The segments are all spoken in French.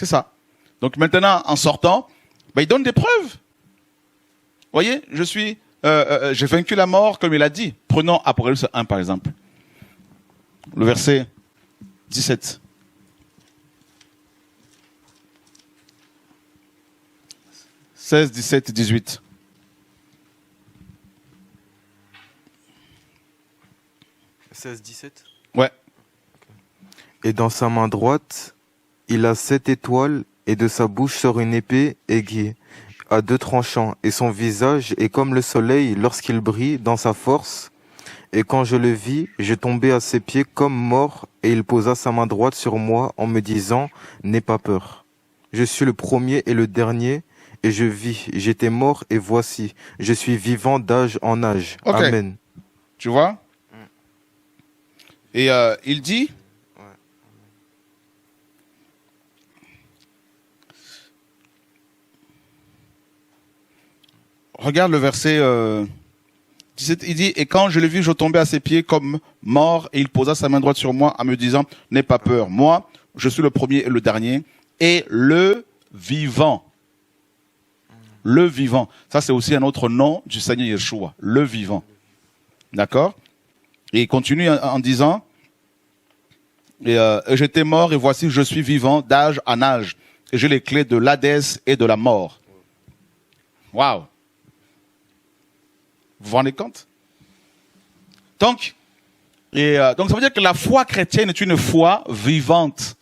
C'est ça. Donc maintenant, en sortant, il donne des preuves. Vous voyez, j'ai vaincu la mort, comme il a dit. Prenons Apocalypse 1, par exemple. Le verset 17. « 16, 17, 18. » « 16, 17 » Ouais. Et dans sa main droite, il a 7 étoiles, et de sa bouche sort une épée aiguë, à 2 tranchants, et son visage est comme le soleil lorsqu'il brille dans sa force. Et quand je le vis, je tombai à ses pieds comme mort, et il posa sa main droite sur moi en me disant « N'aie pas peur. Je suis le premier et le dernier, et je vis. J'étais mort, et voici, je suis vivant d'âge en âge. Okay. Amen. » Tu vois? Et il dit... Regarde le verset 17, il dit « Et quand je l'ai vu, je tombais à ses pieds comme mort, et il posa sa main droite sur moi en me disant « N'aie pas peur, moi, je suis le premier et le dernier, et le vivant. » Le vivant. Ça, c'est aussi un autre nom du Seigneur Yeshua, le vivant. D'accord? Et il continue en disant « Et j'étais mort, et voici, je suis vivant d'âge en âge, et j'ai les clés de l'Hadès et de la mort. » Waouh! Vous vous rendez compte? Donc, ça veut dire que la foi chrétienne est une foi vivante.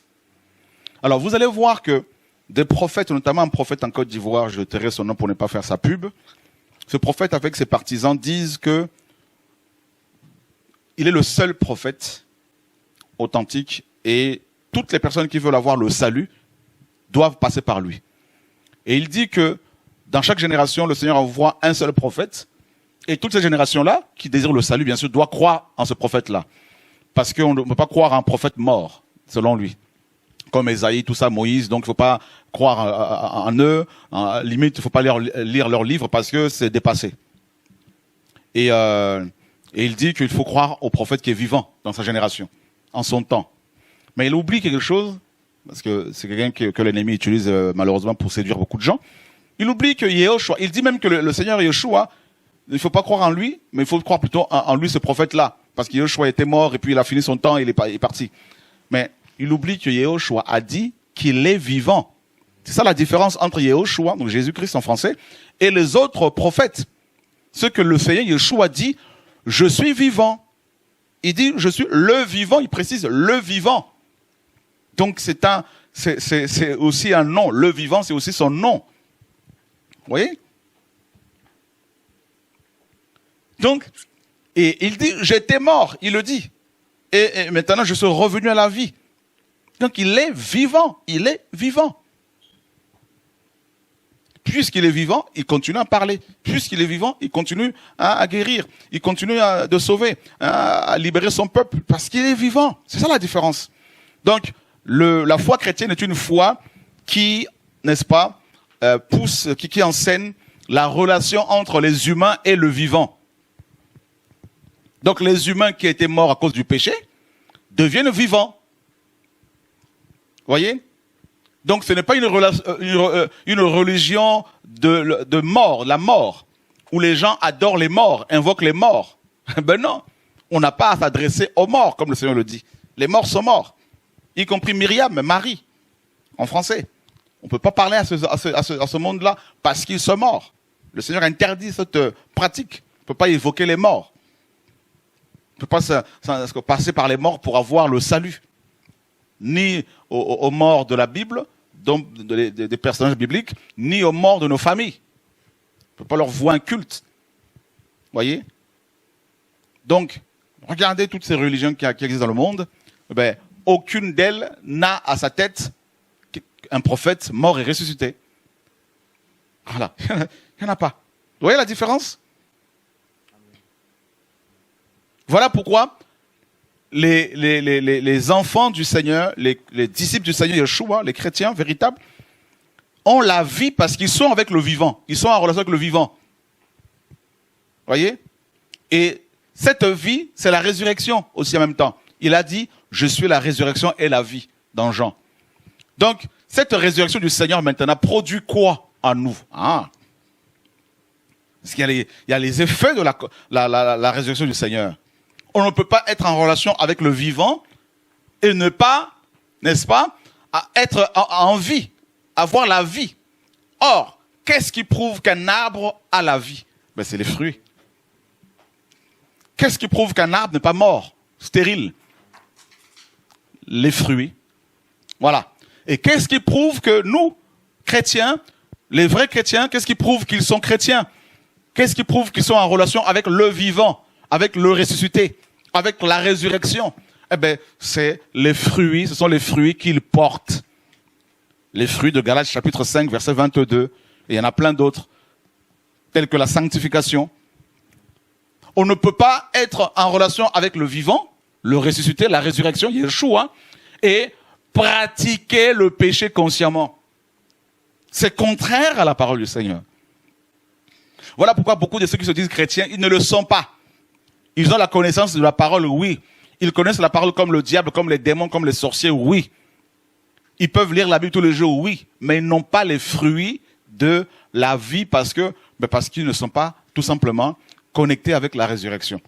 Alors, vous allez voir que des prophètes, notamment un prophète en Côte d'Ivoire, je tairai son nom pour ne pas faire sa pub, ce prophète avec ses partisans disent que il est le seul prophète authentique et toutes les personnes qui veulent avoir le salut doivent passer par lui. Et il dit que dans chaque génération, le Seigneur envoie un seul prophète. Et toutes ces générations-là, qui désirent le salut, bien sûr, doivent croire en ce prophète-là. Parce qu'on ne peut pas croire en un prophète mort, selon lui. Comme Esaïe, tout ça, Moïse, donc il ne faut pas croire en eux. Limite, il ne faut pas lire leurs livres parce que c'est dépassé. Et il dit qu'il faut croire au prophète qui est vivant dans sa génération, en son temps. Mais il oublie quelque chose, parce que c'est quelqu'un que l'ennemi utilise malheureusement pour séduire beaucoup de gens. Il oublie que Yehoshua, il dit même que le Seigneur Yeshua, il ne faut pas croire en lui, mais il faut croire plutôt en lui, ce prophète-là. Parce que Yehoshua était mort et puis il a fini son temps et il est parti. Mais il oublie que Yehoshua a dit qu'il est vivant. C'est ça la différence entre Yehoshua, donc Jésus-Christ en français, et les autres prophètes. Ce que le Seigneur Yeshua dit, je suis vivant. Il dit, je suis le vivant, il précise le vivant. Donc c'est aussi un nom. Le vivant, c'est aussi son nom. Vous voyez? Donc, et il dit, j'étais mort, il le dit. Et maintenant, je suis revenu à la vie. Donc, il est vivant, il est vivant. Puisqu'il est vivant, il continue à parler. Puisqu'il est vivant, il continue à guérir. Il continue de sauver, à libérer son peuple, parce qu'il est vivant. C'est ça la différence. Donc, la foi chrétienne est une foi qui, n'est-ce pas, qui enseigne la relation entre les humains et le vivant. Donc les humains qui étaient morts à cause du péché deviennent vivants. Voyez? Donc ce n'est pas une religion de mort, la mort, où les gens adorent les morts, invoquent les morts. Ben non, on n'a pas à s'adresser aux morts, comme le Seigneur le dit. Les morts sont morts, y compris Myriam, Marie, en français. On ne peut pas parler à ce monde-là parce qu'ils sont morts. Le Seigneur interdit cette pratique. On ne peut pas évoquer les morts. On ne peut pas passer par les morts pour avoir le salut. Ni aux morts de la Bible, donc des personnages bibliques, ni aux morts de nos familles. On ne peut pas leur vouer un culte. Voyez? Donc, regardez toutes ces religions qui existent dans le monde. Ben, aucune d'elles n'a à sa tête un prophète mort et ressuscité. Voilà. Il n'y en a pas. Vous voyez la différence? Voilà pourquoi les enfants du Seigneur, les disciples du Seigneur Yeshua, les chrétiens véritables, ont la vie parce qu'ils sont avec le vivant. Ils sont en relation avec le vivant. Voyez? Et cette vie, c'est la résurrection aussi en même temps. Il a dit, je suis la résurrection et la vie, dans Jean. Donc, cette résurrection du Seigneur maintenant produit quoi en nous? Parce qu'il y a les effets de la résurrection du Seigneur. On ne peut pas être en relation avec le vivant et ne pas, n'est-ce pas, être en vie, avoir la vie. Or, qu'est-ce qui prouve qu'un arbre a la vie? Ben, c'est les fruits. Qu'est-ce qui prouve qu'un arbre n'est pas mort, stérile? Les fruits. Voilà. Et qu'est-ce qui prouve que nous, chrétiens, les vrais chrétiens, qu'est-ce qui prouve qu'ils sont chrétiens? Qu'est-ce qui prouve qu'ils sont en relation avec le vivant, avec le ressuscité, avec la résurrection? Eh bien, c'est les fruits, ce sont les fruits qu'ils portent. Les fruits de Galates chapitre 5, verset 22. Et il y en a plein d'autres, tels que la sanctification. On ne peut pas être en relation avec le vivant, le ressuscité, la résurrection, Yeshua, et pratiquer le péché consciemment. C'est contraire à la parole du Seigneur. Voilà pourquoi beaucoup de ceux qui se disent chrétiens, ils ne le sont pas. Ils ont la connaissance de la parole, oui. Ils connaissent la parole comme le diable, comme les démons, comme les sorciers, oui. Ils peuvent lire la Bible tous les jours, oui. Mais ils n'ont pas les fruits de la vie parce qu'ils ne sont pas tout simplement connectés avec la résurrection.